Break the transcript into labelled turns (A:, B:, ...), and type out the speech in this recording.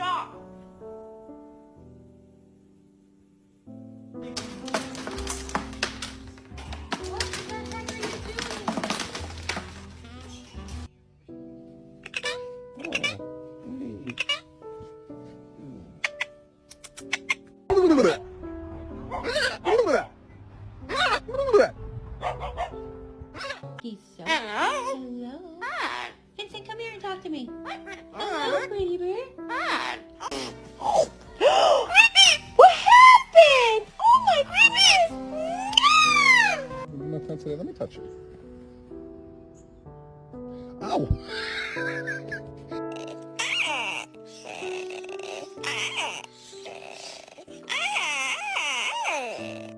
A: stop.
B: What the heck are you He's so... Hello? Vincent, come here and talk to me. Hello, pretty bird. What happened? Oh my goodness!
C: Let me touch you. Ow!